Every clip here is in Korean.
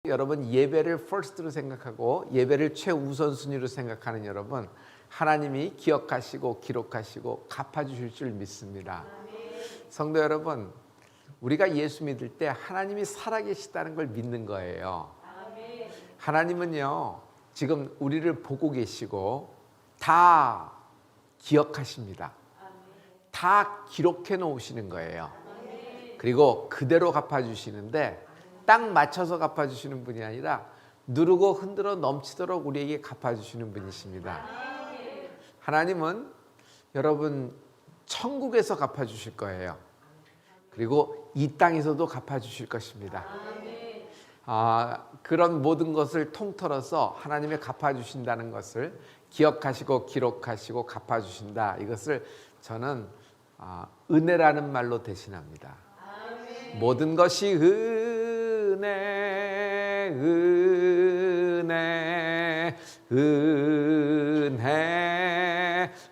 여러분 예배를 first로 생각하고 예배를 최우선순위로 생각하는 여러분, 하나님이 기억하시고 기록하시고 갚아주실 줄 믿습니다. 성도 여러분, 우리가 예수 믿을 때 하나님이 살아계시다는 걸 믿는 거예요. 하나님은요, 지금 우리를 보고 계시고 다 기억하십니다. 다 기록해 놓으시는 거예요. 그리고 그대로 갚아주시는데 딱 맞춰서 갚아주시는 분이 아니라 누르고 흔들어 넘치도록 우리에게 갚아주시는 분이십니다. 하나님은 여러분 천국에서 갚아주실 거예요. 그리고 이 땅에서도 갚아주실 것입니다. 그런 모든 것을 통틀어서 하나님이 갚아주신다는 것을 기억하시고 기록하시고 갚아주신다. 이것을 저는 은혜라는 말로 대신합니다. 모든 것이 은혜, 은혜, 은혜,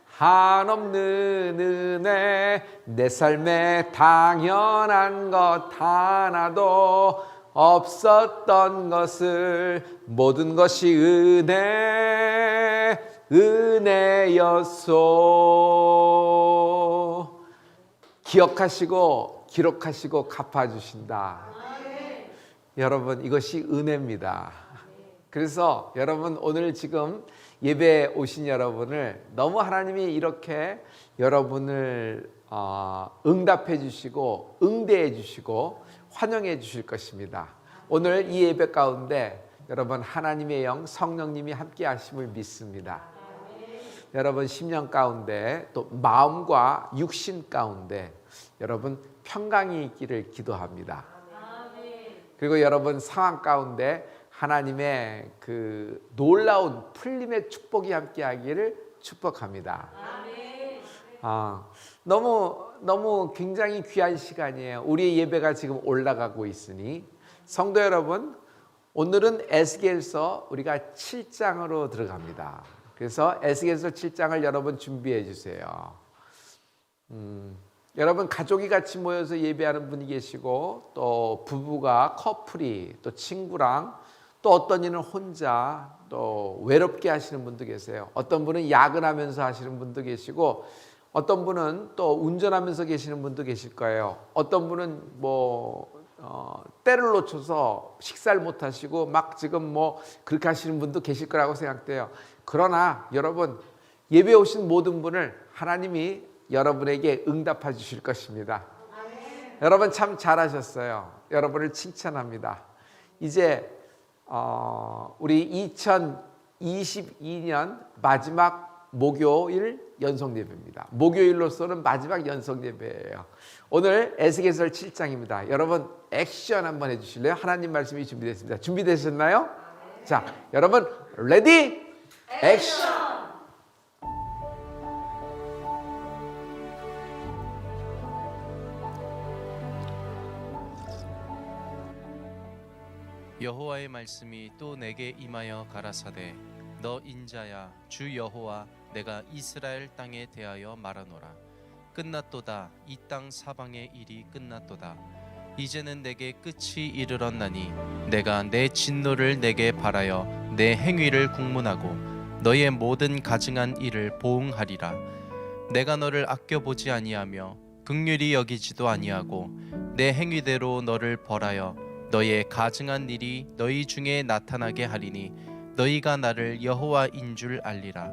한없는 은혜, 내 삶에 당연한 것 하나도 없었던 것을 모든 것이 은혜, 은혜였소. 기억하시고 기록하시고 갚아주신다. 여러분, 이것이 은혜입니다. 그래서 여러분, 오늘 지금 예배에 오신 여러분을 너무 하나님이 이렇게 여러분을 응답해 주시고 응대해 주시고 환영해 주실 것입니다. 오늘 이 예배 가운데 여러분 하나님의 영 성령님이 함께 하심을 믿습니다. 여러분 심령 가운데 또 마음과 육신 가운데 여러분 평강이 있기를 기도합니다. 그리고 여러분 상황 가운데 하나님의 그 놀라운 풀림의 축복이 함께 하기를 축복합니다. 너무 굉장히 귀한 시간이에요. 우리의 예배가 지금 올라가고 있으니 성도 여러분, 오늘은 에스겔서 우리가 7장으로 들어갑니다. 그래서 에스겔서 7장을 여러분 준비해 주세요. 여러분 가족이 같이 모여서 예배하는 분이 계시고 또 부부가 커플이 또 친구랑 또 어떤 이는 혼자 또 외롭게 하시는 분도 계세요. 어떤 분은 야근하면서 하시는 분도 계시고 어떤 분은 또 운전하면서 계시는 분도 계실 거예요. 어떤 분은 때를 놓쳐서 식사를 못 하시고 막 지금 그렇게 하시는 분도 계실 거라고 생각돼요. 그러나 여러분 예배 오신 모든 분을 하나님이 여러분에게 응답해 주실 것입니다. 여러분 참 잘하셨어요. 여러분을 칭찬합니다. 이제 우리 2022년 마지막 목요일 연속 예배입니다. 목요일로서는 마지막 연속 예배예요. 오늘 에스겔서 7장입니다. 여러분 액션 한번 해주실래요? 하나님 말씀이 준비됐습니다. 준비되셨나요? 자, 여러분 레디 액션! 여호와의 말씀이 또 내게 임하여 가라사대 너 인자야 주 여호와 내가 이스라엘 땅에 대하여 말하노라. 끝났도다. 이 땅 사방의 일이 끝났도다. 이제는 내게 끝이 이르렀나니 내가 내 진노를 내게 발하여 내 행위를 국문하고 너의 모든 가증한 일을 보응하리라. 내가 너를 아껴보지 아니하며 긍휼히 여기지도 아니하고 내 행위대로 너를 벌하여 너의 가증한 일이 너희 중에 나타나게 하리니 너희가 나를 여호와인 줄 알리라.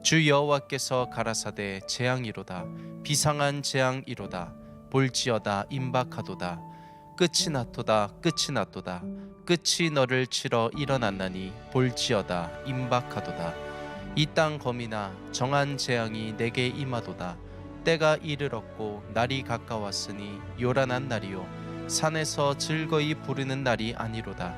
주 여호와께서 가라사대 재앙이로다. 비상한 재앙이로다. 볼지어다 임박하도다. 끝이 나도다. 끝이 나도다. 끝이 너를 치러 일어났나니 볼지어다 임박하도다. 이 땅 범이나 정한 재앙이 내게 임하도다. 때가 이르렀고 날이 가까웠으니 요란한 날이요 산에서 즐거이 부르는 날이 아니로다.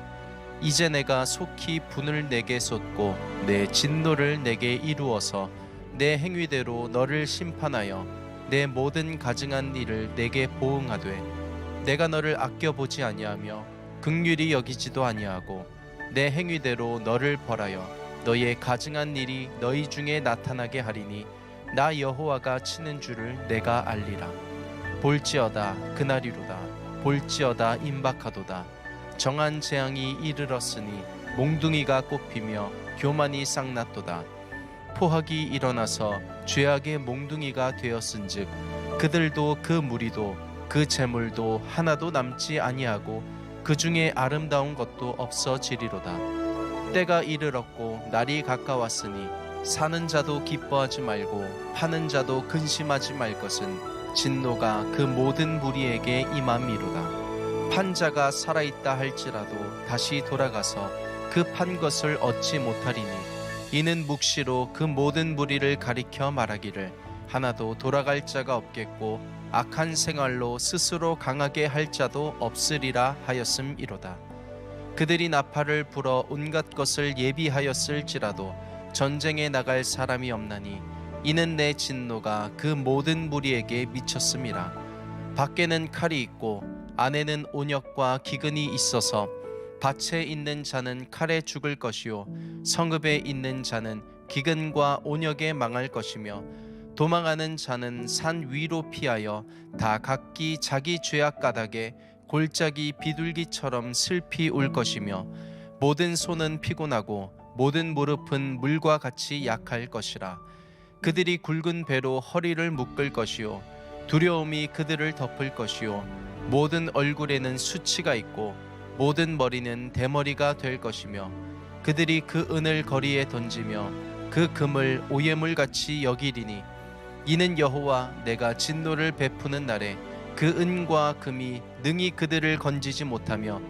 이제 내가 속히 분을 내게 쏟고 내 진노를 내게 이루어서 내 행위대로 너를 심판하여 내 모든 가증한 일을 내게 보응하되 내가 너를 아껴보지 아니하며 긍휼히 여기지도 아니하고 내 행위대로 너를 벌하여 너의 가증한 일이 너희 중에 나타나게 하리니 나 여호와가 치는 줄을 내가 알리라. 볼지어다 그날이로다. 볼지어다 임박하도다. 정한 재앙이 이르렀으니 몽둥이가 꽃피며 교만이 싹났도다. 포악이 일어나서 죄악의 몽둥이가 되었은즉 그들도 그 무리도 그 재물도 하나도 남지 아니하고 그 중에 아름다운 것도 없어지리로다. 때가 이르렀고 날이 가까웠으니 사는 자도 기뻐하지 말고 파는 자도 근심하지 말 것은 진노가 그 모든 무리에게 임함이로다. 판자가 살아있다 할지라도 다시 돌아가서 그 판 것을 얻지 못하리니 이는 묵시로 그 모든 무리를 가리켜 말하기를 하나도 돌아갈 자가 없겠고 악한 생활로 스스로 강하게 할 자도 없으리라 하였음이로다. 그들이 나팔을 불어 온갖 것을 예비하였을지라도 전쟁에 나갈 사람이 없나니 이는 내 진노가 그 모든 무리에게 미쳤음이라. 밖에는 칼이 있고 안에는 온역과 기근이 있어서 밭에 있는 자는 칼에 죽을 것이요 성읍에 있는 자는 기근과 온역에 망할 것이며 도망하는 자는 산 위로 피하여 다 각기 자기 죄악 가닥에 골짜기 비둘기처럼 슬피 울 것이며 모든 손은 피곤하고 모든 무릎은 물과 같이 약할 것이라. 그들이 굵은 배로 허리를 묶을 것이요 두려움이 그들을 덮을 것이요 모든 얼굴에는 수치가 있고 모든 머리는 대머리가 될 것이며 그들이 그 은을 거리에 던지며 그 금을 오예물같이 여기리니 이는 여호와 내가 진노를 베푸는 날에 그 은과 금이 능히 그들을 건지지 못하며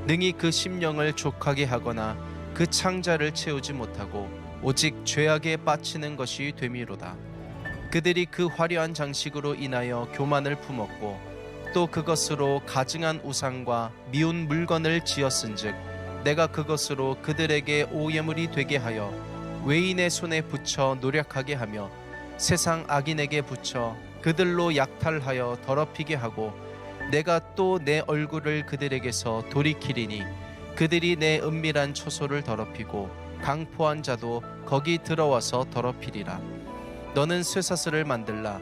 능히 그 심령을 족하게 하거나 그 창자를 채우지 못하고 오직 죄악에 빠치는 것이 되미로다. 그들이 그 화려한 장식으로 인하여 교만을 품었고 또 그것으로 가증한 우상과 미운 물건을 지었은즉 내가 그것으로 그들에게 오예물이 되게 하여 외인의 손에 붙여 노력하게 하며 세상 악인에게 붙여 그들로 약탈하여 더럽히게 하고 내가 또 내 얼굴을 그들에게서 돌이키리니 그들이 내 은밀한 초소를 더럽히고 강포한 자도 거기 들어와서 더럽히리라. 너는 쇠사슬을 만들라.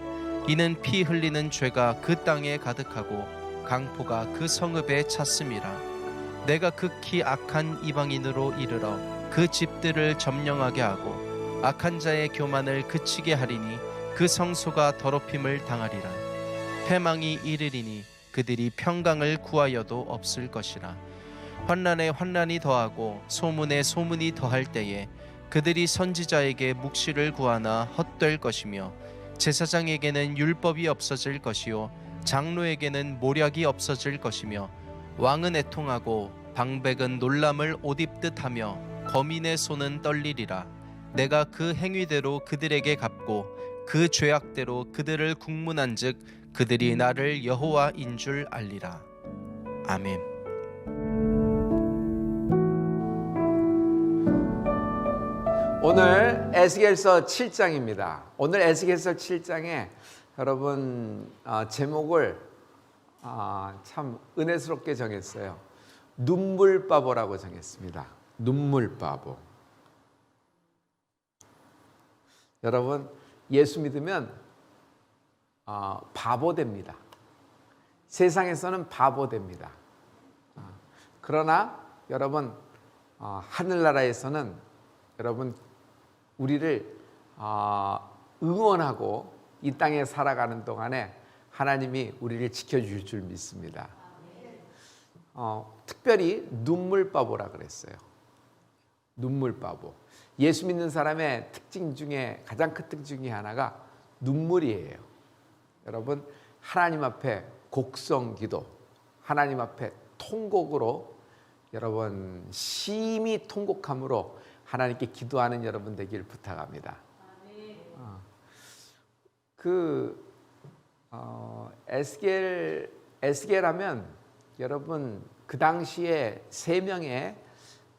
이는 피 흘리는 죄가 그 땅에 가득하고 강포가 그 성읍에 찼음이라. 내가 극히 악한 이방인으로 이르러 그 집들을 점령하게 하고 악한 자의 교만을 그치게 하리니 그 성소가 더럽힘을 당하리라. 패망이 이르리니 그들이 평강을 구하여도 없을 것이라. 환난에 환난이 더하고 소문에 소문이 더할 때에 그들이 선지자에게 묵시를 구하나 헛될 것이며 제사장에게는 율법이 없어질 것이요 장로에게는 모략이 없어질 것이며 왕은 애통하고 방백은 놀람을 옷 입듯 하며 거민의 손은 떨리리라. 내가 그 행위대로 그들에게 갚고 그 죄악대로 그들을 국문한즉 그들이 나를 여호와인 줄 알리라. 아멘. 오늘 에스겔서 7장입니다. 오늘 에스겔서 7장에 여러분 제목을 참 은혜스럽게 정했어요. 눈물바보라고 정했습니다. 눈물바보. 여러분 예수 믿으면 바보 됩니다. 세상에서는 바보 됩니다. 그러나 여러분 하늘나라에서는 여러분 우리를 응원하고 이 땅에 살아가는 동안에 하나님이 우리를 지켜줄 줄 믿습니다. 특별히 눈물바보라 그랬어요. 눈물바보. 예수 믿는 사람의 특징 중에 가장 큰 특징 중에 하나가 눈물이에요. 여러분 하나님 앞에 곡성기도, 하나님 앞에 통곡으로 여러분 심히 통곡함으로 하나님께 기도하는 여러분 되길 부탁합니다. 에스겔 하면 여러분 그 당시에 3명의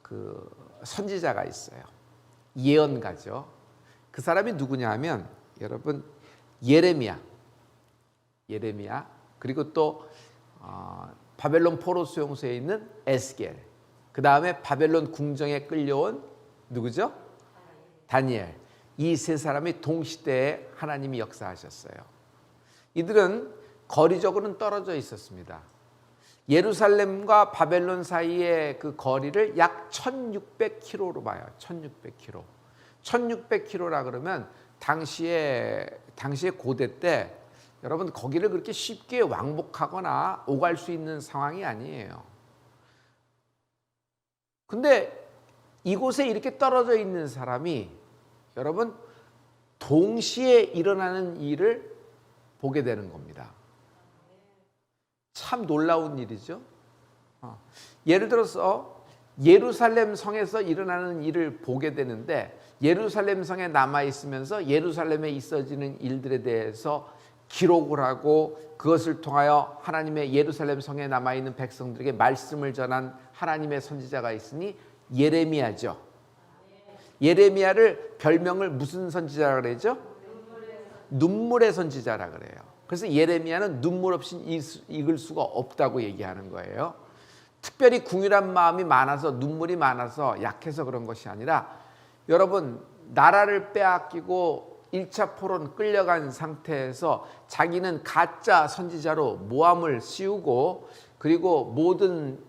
그 선지자가 있어요. 예언가죠. 그 사람이 누구냐 하면 여러분 예레미야 그리고 또 바벨론 포로 수용소에 있는 에스겔, 그 다음에 바벨론 궁정에 끌려온 누구죠? 다니엘. 이 3사람이 동시대에 하나님이 역사하셨어요. 이들은 거리적으로는 떨어져 있었습니다. 예루살렘과 바벨론 사이의 그 거리를 약 1600km로 봐요. 1600km. 1600km라 그러면 당시에 고대 때 여러분 거기를 그렇게 쉽게 왕복하거나 오갈 수 있는 상황이 아니에요. 근데 이곳에 이렇게 떨어져 있는 사람이 여러분 동시에 일어나는 일을 보게 되는 겁니다. 참 놀라운 일이죠. 예를 들어서 예루살렘 성에서 일어나는 일을 보게 되는데 예루살렘 성에 남아 있으면서 예루살렘에 있어지는 일들에 대해서 기록을 하고 그것을 통하여 하나님의 예루살렘 성에 남아 있는 백성들에게 말씀을 전한 하나님의 선지자가 있으니 예레미야죠. 예레미야를 별명을 무슨 선지자라 그러죠? 눈물의 선지자라 그래요. 그래서 예레미야는 눈물 없이 읽을 수가 없다고 얘기하는 거예요. 특별히 궁휼한 마음이 많아서 눈물이 많아서 약해서 그런 것이 아니라 여러분 나라를 빼앗기고 1차 포로는 끌려간 상태에서 자기는 가짜 선지자로 모함을 씌우고 그리고 모든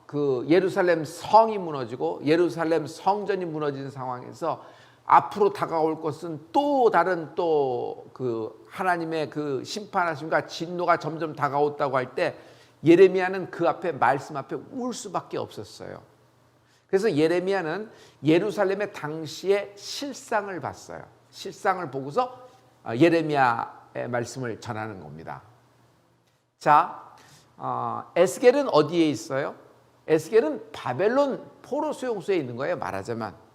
그 예루살렘 성이 무너지고 예루살렘 성전이 무너진 상황에서 앞으로 다가올 것은 또 다른 또 그 하나님의 그 심판하심과 진노가 점점 다가왔다고 할 때 예레미야는 그 앞에 말씀 앞에 울 수밖에 없었어요. 그래서 예레미야는 예루살렘의 당시의 실상을 봤어요. 실상을 보고서 예레미야의 말씀을 전하는 겁니다. 자, 에스겔은 어디에 있어요? 에스겔은 바벨론 포로 수용소에 있는 거예요. 말하자면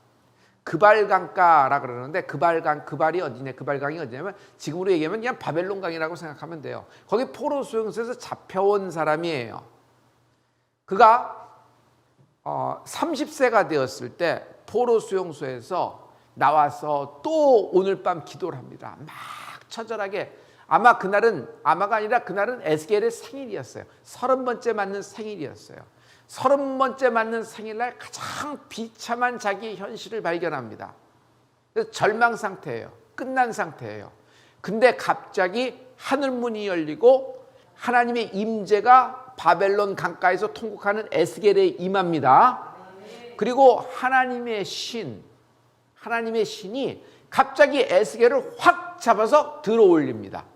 그발강가라 그러는데 그발이 어디냐? 그발강이 어디냐면 지금으로 얘기하면 그냥 바벨론강이라고 생각하면 돼요. 거기 포로 수용소에서 잡혀온 사람이에요. 그가 30세가 되었을 때 포로 수용소에서 나와서 또 오늘 밤 기도를 합니다. 막 처절하게. 아마가 아니라 그날은 에스겔의 생일이었어요. 30번째 맞는 생일이었어요. 30번째 맞는 생일날 가장 비참한 자기의 현실을 발견합니다. 그래서 절망 상태예요. 끝난 상태예요. 근데 갑자기 하늘문이 열리고 하나님의 임재가 바벨론 강가에서 통곡하는 에스겔에 임합니다. 그리고 하나님의 신이 갑자기 에스겔을 확 잡아서 들어 올립니다.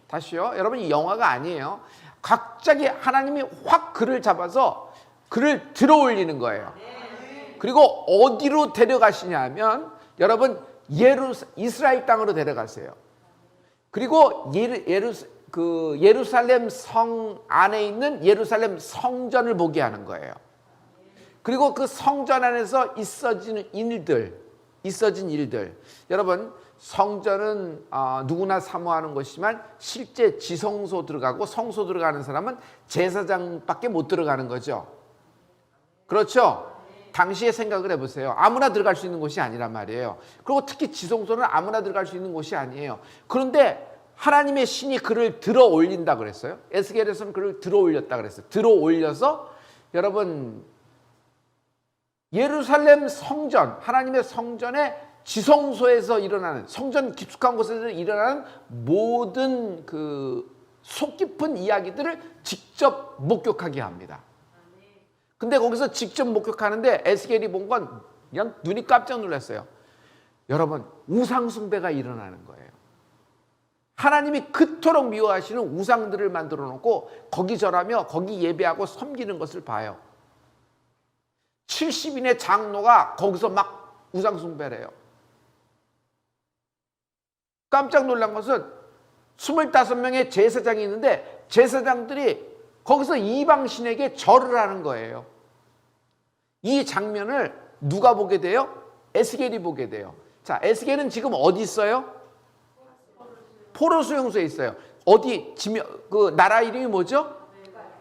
다시요. 여러분 이 영화가 아니에요. 갑자기 하나님이 확 그를 잡아서 그를 들어 올리는 거예요. 그리고 어디로 데려가시냐 하면 여러분 이스라엘 땅으로 데려가세요. 그리고 예루살렘 성 안에 있는 예루살렘 성전을 보게 하는 거예요. 그리고 그 성전 안에서 있어진 일들. 여러분 성전은 누구나 사모하는 것이지만 실제 지성소 들어가고 성소 들어가는 사람은 제사장밖에 못 들어가는 거죠. 그렇죠? 당시에 생각을 해보세요. 아무나 들어갈 수 있는 곳이 아니란 말이에요. 그리고 특히 지성소는 아무나 들어갈 수 있는 곳이 아니에요. 그런데 하나님의 신이 그를 들어 올린다 그랬어요. 에스겔에서는 그를 들어 올렸다 그랬어요. 들어 올려서 여러분 예루살렘 성전, 하나님의 성전의 지성소에서 일어나는 성전 깊숙한 곳에서 일어나는 모든 그 속 깊은 이야기들을 직접 목격하게 합니다. 근데 거기서 직접 목격하는데 에스겔이 본 건 그냥 눈이 깜짝 놀랐어요. 여러분 우상 숭배가 일어나는 거예요. 하나님이 그토록 미워하시는 우상들을 만들어 놓고 거기 절하며 거기 예배하고 섬기는 것을 봐요. 70인의 장로가 거기서 막 우상 숭배를 해요. 깜짝 놀란 것은 25명의 제사장이 있는데 제사장들이 거기서 이방신에게 절을 하는 거예요. 이 장면을 누가 보게 돼요? 에스겔이 보게 돼요. 자, 에스겔은 지금 어디 있어요? 포로 수용소에 있어요. 어디 그 나라 이름이 뭐죠?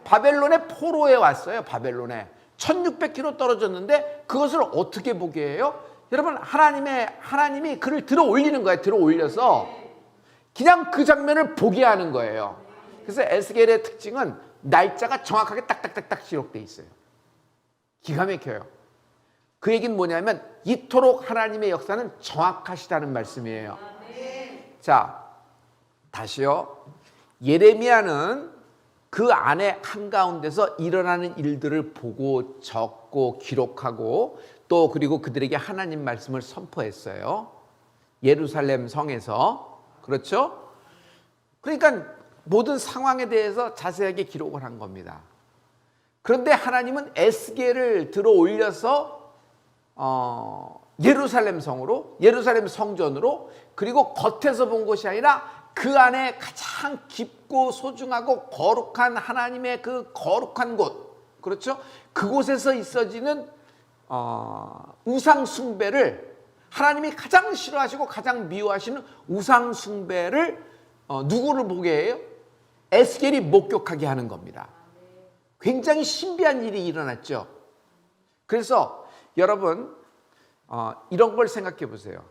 바벨론의 포로에 왔어요. 바벨론에 1600km 떨어졌는데 그것을 어떻게 보게 해요? 여러분 하나님이 그를 들어 올리는 거예요. 들어 올려서 그냥 그 장면을 보게 하는 거예요. 그래서 에스겔의 특징은 날짜가 정확하게 딱딱딱딱 기록돼 있어요. 기가 막혀요. 그 얘기는 뭐냐면 이토록 하나님의 역사는 정확하시다는 말씀이에요. 자, 다시요. 예레미야는 그 안에 한가운데서 일어나는 일들을 보고 적고 기록하고 또 그리고 그들에게 하나님 말씀을 선포했어요. 예루살렘 성에서. 그렇죠? 그러니까 모든 상황에 대해서 자세하게 기록을 한 겁니다. 그런데 하나님은 에스겔을 들어 올려서 예루살렘 성으로, 예루살렘 성전으로, 그리고 겉에서 본 것이 아니라 그 안에 가장 깊고 소중하고 거룩한 하나님의 그 거룩한 곳, 그렇죠? 그곳에서 있어지는 우상 숭배를, 하나님이 가장 싫어하시고 가장 미워하시는 우상 숭배를 누구를 보게 해요? 에스겔이 목격하게 하는 겁니다. 굉장히 신비한 일이 일어났죠. 그래서 여러분 이런 걸 생각해 보세요.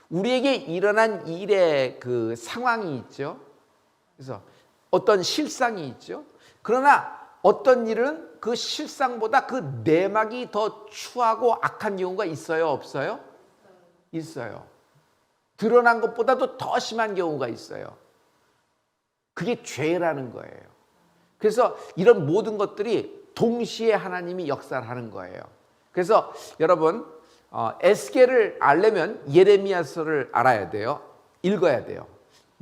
우리에게 일어난 일의 그 상황이 있죠. 그래서 어떤 실상이 있죠. 그러나 어떤 일은 그 실상보다 그 내막이 더 추하고 악한 경우가 있어요, 없어요? 있어요. 드러난 것보다도 더 심한 경우가 있어요. 그게 죄라는 거예요. 그래서 이런 모든 것들이 동시에 하나님이 역사를 하는 거예요. 그래서 여러분 에스겔을 알려면 예레미야서를 알아야 돼요. 읽어야 돼요.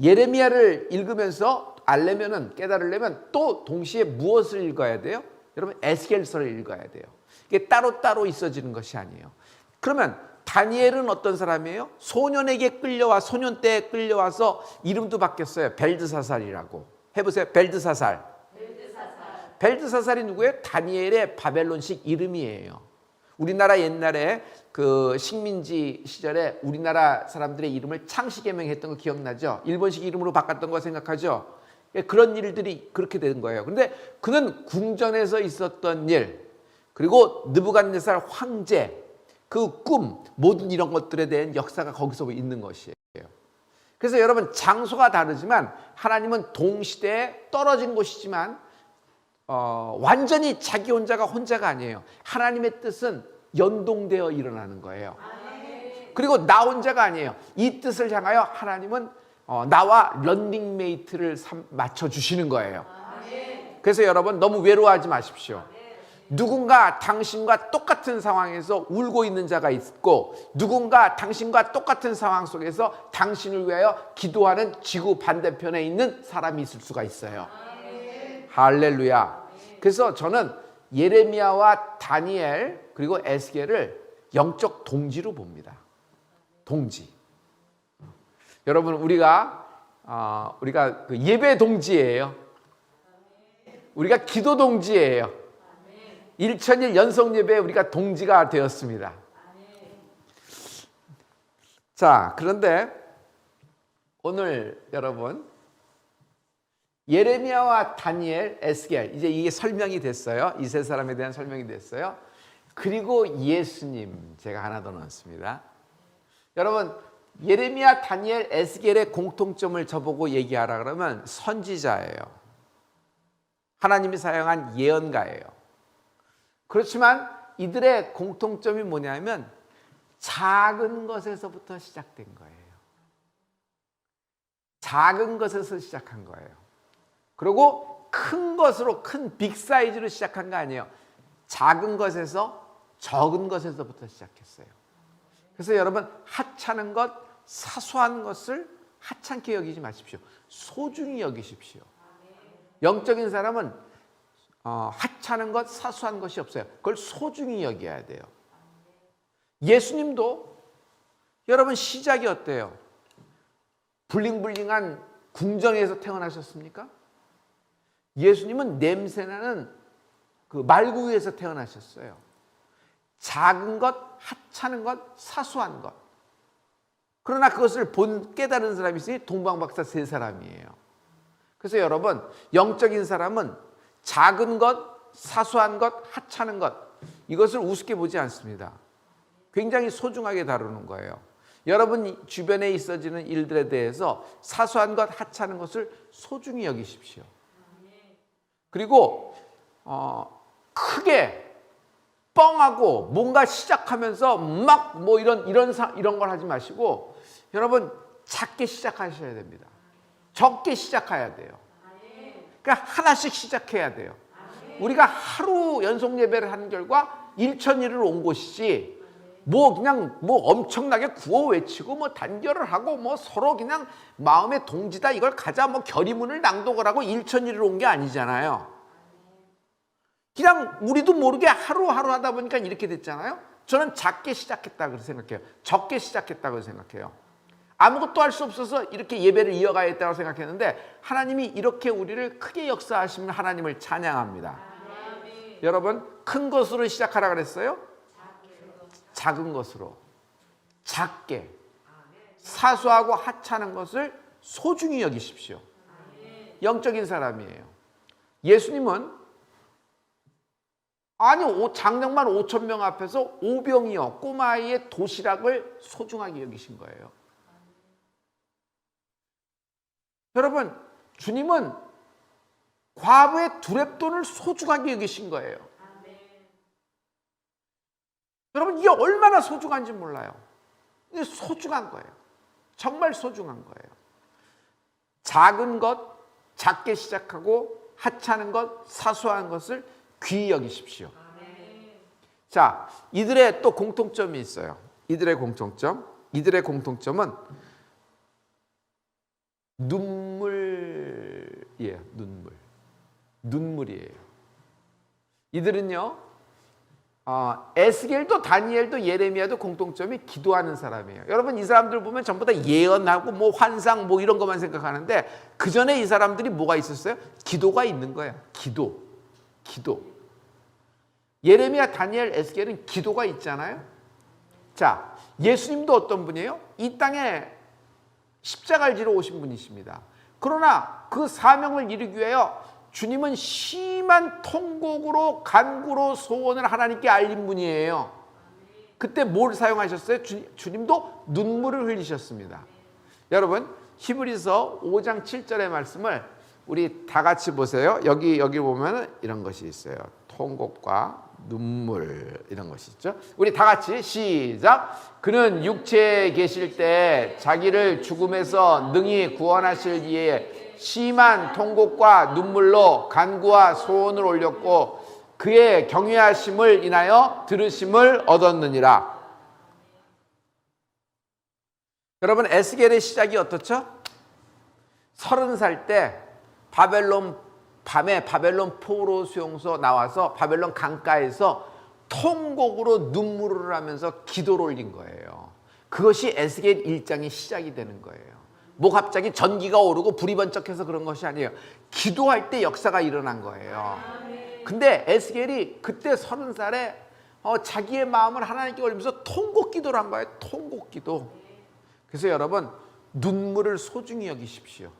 예레미야를 읽으면서 알려면은, 깨달으려면 또 동시에 무엇을 읽어야 돼요? 여러분 에스겔서를 읽어야 돼요. 이게 따로따로 있어지는 것이 아니에요. 그러면 다니엘은 어떤 사람이에요? 소년에게 끌려와, 소년 때에 끌려와서 이름도 바뀌었어요. 벨드사살이라고. 해보세요. 벨드사살. 벨드사살이 누구예요? 다니엘의 바벨론식 이름이에요. 우리나라 옛날에 그 식민지 시절에 우리나라 사람들의 이름을 창씨개명했던 거 기억나죠? 일본식 이름으로 바꿨던 거 생각하죠? 그런 일들이 그렇게 된 거예요. 그런데 그는 궁전에서 있었던 일, 그리고 느부갓네살 황제, 그 꿈, 모든 이런 것들에 대한 역사가 거기서 있는 것이에요. 그래서 여러분 장소가 다르지만 하나님은 동시대에 떨어진 곳이지만 완전히 자기 혼자가 아니에요. 하나님의 뜻은 연동되어 일어나는 거예요. 그리고 나 혼자가 아니에요. 이 뜻을 향하여 하나님은 나와 런닝메이트를 맞춰주시는 거예요. 그래서 여러분 너무 외로워하지 마십시오. 누군가 당신과 똑같은 상황에서 울고 있는 자가 있고, 누군가 당신과 똑같은 상황 속에서 당신을 위하여 기도하는 지구 반대편에 있는 사람이 있을 수가 있어요. 할렐루야. 그래서 저는 예레미야와 다니엘 그리고 에스겔을 영적 동지로 봅니다. 동지. 여러분 우리가 그 예배 동지예요. 우리가 기도 동지예요. 1000일 연속 예배에 우리가 동지가 되었습니다. 자, 그런데 오늘 여러분 예레미야와 다니엘, 에스겔, 이제 이게 설명이 됐어요. 이 세 사람에 대한 설명이 됐어요. 그리고 예수님 제가 하나 더 넣었습니다. 여러분 예레미야, 다니엘, 에스겔의 공통점을 저보고 얘기하라 그러면 선지자예요. 하나님이 사용한 예언가예요. 그렇지만 이들의 공통점이 뭐냐면 작은 것에서부터 시작된 거예요. 작은 것에서 시작한 거예요. 그리고 큰 것으로, 큰 빅 사이즈로 시작한 거 아니에요. 작은 것에서, 적은 것에서부터 시작했어요. 그래서 여러분 하찮은 것, 사소한 것을 하찮게 여기지 마십시오. 소중히 여기십시오. 영적인 사람은 하찮은 것, 사소한 것이 없어요. 그걸 소중히 여겨야 돼요. 예수님도 여러분 시작이 어때요? 블링블링한 궁정에서 태어나셨습니까? 예수님은 냄새나는 그 말구 위에서 태어나셨어요. 작은 것, 하찮은 것, 사소한 것. 그러나 그것을 깨달은 사람이 있으니 동방박사 3사람이에요. 그래서 여러분 영적인 사람은 작은 것, 사소한 것, 하찮은 것, 이것을 우습게 보지 않습니다. 굉장히 소중하게 다루는 거예요. 여러분 주변에 있어지는 일들에 대해서 사소한 것, 하찮은 것을 소중히 여기십시오. 그리고 크게 뻥하고 뭔가 시작하면서 막 뭐 이런 걸 하지 마시고 여러분 작게 시작하셔야 됩니다. 적게 시작해야 돼요. 그러니까 하나씩 시작해야 돼요. 우리가 하루 연속 예배를 한 결과 1,000일을 온 것이지 뭐 그냥 뭐 엄청나게 구호 외치고 뭐 단결을 하고 뭐 서로 그냥 마음의 동지다 이걸 가자 뭐 결의문을 낭독을 하고 1,000일을 온 게 아니잖아요. 그냥 우리도 모르게 하루하루 하다 보니까 이렇게 됐잖아요. 저는 작게 시작했다고 생각해요. 적게 시작했다고 생각해요. 아무것도 할 수 없어서 이렇게 예배를 이어가야 했다고 생각했는데 하나님이 이렇게 우리를 크게 역사하시면 하나님을 찬양합니다. 여러분 큰 것으로 시작하라 그랬어요? 작은 것으로 작게 사소하고 하찮은 것을 소중히 여기십시오. 영적인 사람이에요. 예수님은 아니 장정만 5,000명 앞에서 오병이어 꼬마아이의 도시락을 소중하게 여기신 거예요. 여러분 주님은 과부의 두렙돈을 소중하게 여기신 거예요. 여러분 이게 얼마나 소중한지 몰라요. 이게 소중한 거예요. 정말 소중한 거예요. 작은 것, 작게 시작하고 하찮은 것, 사소한 것을 귀히 여기십시오. 자, 이들의 또 공통점이 있어요. 이들의 공통점은 눈물이에요. 눈물이에요. 이들은요, 에스겔도 다니엘도 예레미야도 공통점이 기도하는 사람이에요. 여러분 이 사람들 보면 전부 다 예언하고 뭐 환상 뭐 이런 것만 생각하는데 그 전에 이 사람들이 뭐가 있었어요? 기도가 있는 거예요. 기도. 예레미야, 다니엘, 에스겔은 기도가 있잖아요. 자, 예수님도 어떤 분이에요? 이 땅에 십자가를 지러 오신 분이십니다. 그러나 그 사명을 이루기 위하여 주님은 심한 통곡으로 간구로 소원을 하나님께 알린 분이에요. 그때 뭘 사용하셨어요? 주님도 눈물을 흘리셨습니다. 여러분 히브리서 5장 7절의 말씀을 우리 다 같이 보세요. 여기 보면 이런 것이 있어요. 통곡과 눈물 이런 것이 있죠. 우리 다 같이 시작. 그는 육체에 계실 때 자기를 죽음에서 능히 구원하실 이에 심한 통곡과 눈물로 간구와 소원을 올렸고 그의 경외하심을 인하여 들으심을 얻었느니라. 여러분 에스겔의 시작이 어떻죠? 30살 때 밤에 바벨론 포로 수용소 나와서 바벨론 강가에서 통곡으로 눈물을 하면서 기도를 올린 거예요. 그것이 에스겔 1장의 시작이 되는 거예요. 뭐 갑자기 전기가 오르고 불이 번쩍해서 그런 것이 아니에요. 기도할 때 역사가 일어난 거예요. 근데 에스겔이 그때 30살에 자기의 마음을 하나님께 올리면서 통곡 기도를 한 거예요. 통곡 기도. 그래서 여러분 눈물을 소중히 여기십시오.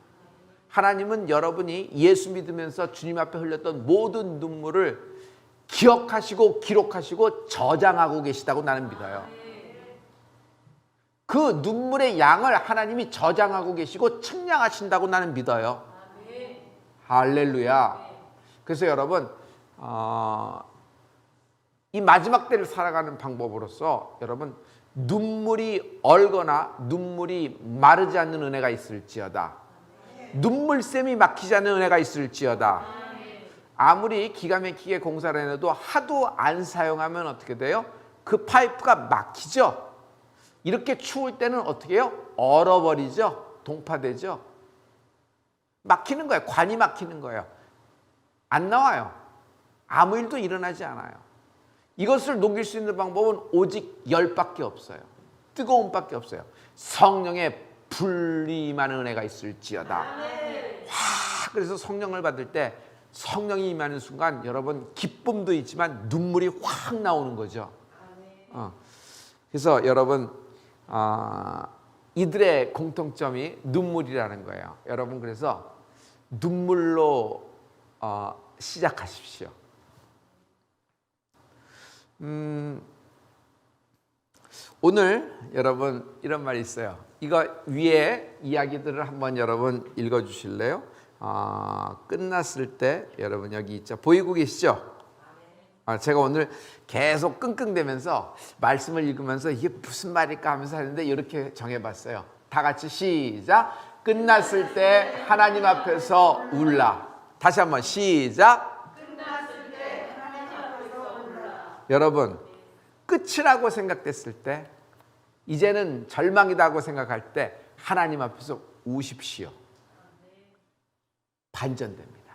하나님은 여러분이 예수 믿으면서 주님 앞에 흘렸던 모든 눈물을 기억하시고 기록하시고 저장하고 계시다고 나는 믿어요. 그 눈물의 양을 하나님이 저장하고 계시고 측량하신다고 나는 믿어요. 할렐루야. 그래서 여러분 이 마지막 때를 살아가는 방법으로서 여러분 눈물이 얼거나 눈물이 마르지 않는 은혜가 있을지어다. 눈물샘이 막히지 않는 은혜가 있을지어다. 아무리 기가 막히게 공사를 해도 하도 안 사용하면 어떻게 돼요? 그 파이프가 막히죠. 이렇게 추울 때는 어떻게 해요? 얼어버리죠. 동파되죠. 막히는 거예요. 관이 막히는 거예요. 안 나와요. 아무 일도 일어나지 않아요. 이것을 녹일 수 있는 방법은 오직 열밖에 없어요. 뜨거움밖에 없어요. 성령의 불이 임하는 은혜가 있을지어다. 그래서 성령을 받을 때 성령이 임하는 순간 여러분 기쁨도 있지만 눈물이 확 나오는 거죠. 그래서 여러분 이들의 공통점이 눈물이라는 거예요. 여러분 그래서 눈물로 시작하십시오. 오늘 여러분 이런 말이 있어요. 이거 위에 이야기들을 한번 여러분 읽어주실래요? 끝났을 때 여러분 여기 있죠. 보이고 계시죠? 제가 오늘 계속 끙끙대면서 말씀을 읽으면서 이게 무슨 말일까 하면서 하는데 이렇게 정해봤어요. 다 같이 시작. 끝났을 때 하나님 앞에서 울라. 다시 한번 시작. 여러분, 끝이라고 생각됐을 때, 이제는 절망이라고 생각할 때 하나님 앞에서 우십시오. 반전됩니다.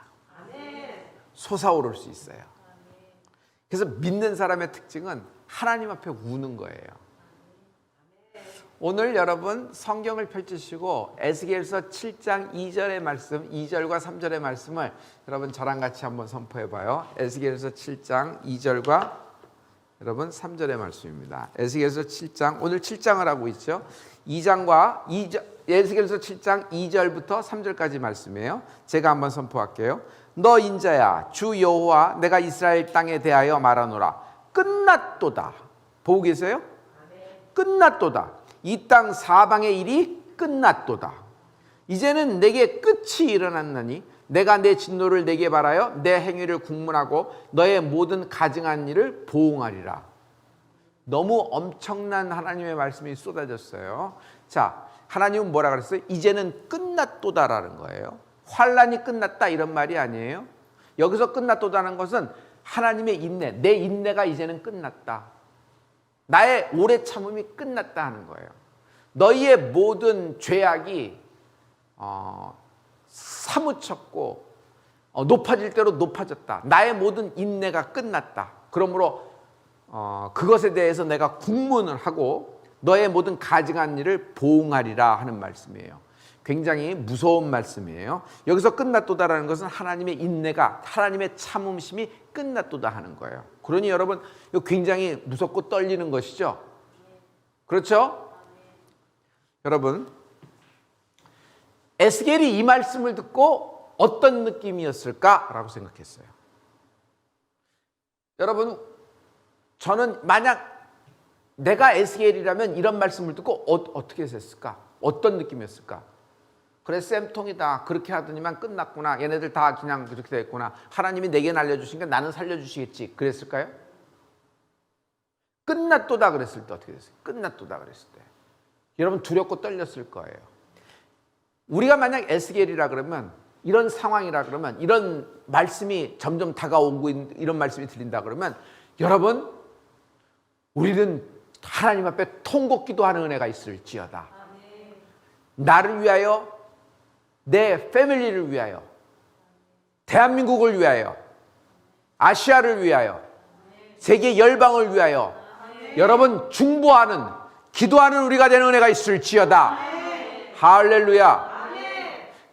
솟아오를 수 있어요. 그래서 믿는 사람의 특징은 하나님 앞에 우는 거예요. 오늘 여러분 성경을 펼치시고 에스겔서 7장 2절의 말씀, 2절과 3절의 말씀을 여러분 저랑 같이 한번 선포해 봐요. 에스겔서 7장 2절과 여러분 3절의 말씀입니다. 에스겔서 7장, 오늘 7장을 하고 있죠. 2장과 2절, 에스겔서 7장 2절부터 3절까지 말씀이에요. 제가 한번 선포할게요. 너 인자야, 주 여호와 내가 이스라엘 땅에 대하여 말하노라. 끝났도다. 보고 계세요? 끝났도다. 이 땅 사방의 일이 끝났도다. 이제는 내게 끝이 일어났나니 내가 내 진노를 내게 바라여 내 행위를 국문하고 너의 모든 가증한 일을 보응하리라. 너무 엄청난 하나님의 말씀이 쏟아졌어요. 자, 하나님은 뭐라 그랬어요? 이제는 끝났도다라는 거예요. 환란이 끝났다 이런 말이 아니에요. 여기서 끝났도다는 것은 하나님의 인내, 내 인내가 이제는 끝났다. 나의 오래 참음이 끝났다 하는 거예요. 너희의 모든 죄악이 사무쳤고 높아질 대로 높아졌다. 나의 모든 인내가 끝났다. 그러므로 그것에 대해서 내가 국문을 하고 너의 모든 가증한 일을 보응하리라 하는 말씀이에요. 굉장히 무서운 말씀이에요. 여기서 끝났도다라는 것은 하나님의 인내가, 하나님의 참음심이 끝났도다 하는 거예요. 그러니 여러분 이거 굉장히 무섭고 떨리는 것이죠. 그렇죠? 여러분 에스겔이 이 말씀을 듣고 어떤 느낌이었을까라고 생각했어요. 여러분 저는 만약 내가 에스겔이라면 이런 말씀을 듣고 어떻게 했을까? 어떤 느낌이었을까? 그래 쌤통이다. 그렇게 하더니만 끝났구나. 얘네들 다 그냥 그렇게 됐구나. 하나님이 내게 날려주시니까 나는 살려주시겠지. 그랬을까요? 끝났도다 그랬을 때 어떻게 됐어요? 끝났도다 그랬을 때 여러분 두렵고 떨렸을 거예요. 우리가 만약 에스겔이라 그러면 이런 상황이라 그러면 이런 말씀이 점점 다가오고 이런 말씀이 들린다 그러면 여러분 우리는 하나님 앞에 통곡기도 하는 은혜가 있을지어다. 나를 위하여 내 패밀리를 위하여 대한민국을 위하여 아시아를 위하여 세계 열방을 위하여 여러분 중보하는 기도하는 우리가 되는 은혜가 있을지어다. 할렐루야.